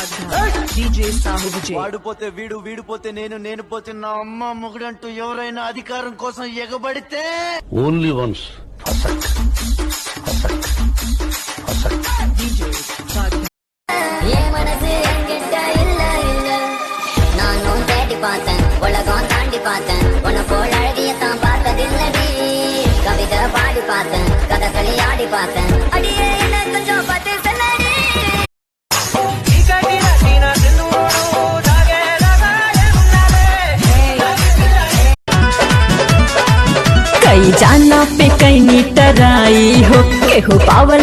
DJ Sahu Vijay. వాడిపోతే వీడు వీడిపోతే నేను పోతే నా అమ్మ మొగుడంటూ ఎవరైనా అధికారం కోసం ఎగబడితే ఓన్లీ వన్స్ DJ Sagar. என் மனசு என்கிட்ட இல்ல இல்ல நானும் தேடி பார்த்தேன் உலகம் தாண்டி பார்த்தேன் உன்னை போல் அழகியத்தான் பார்த்ததில்லடி கவிதை பாடி பார்த்தேன் கதகளி ஆடி பார்த்தேன் அடியே என்ன கொஞ்சம் பார்த்து சொல்லடி कई जाना पे कई नीटर आई हो के हो पावल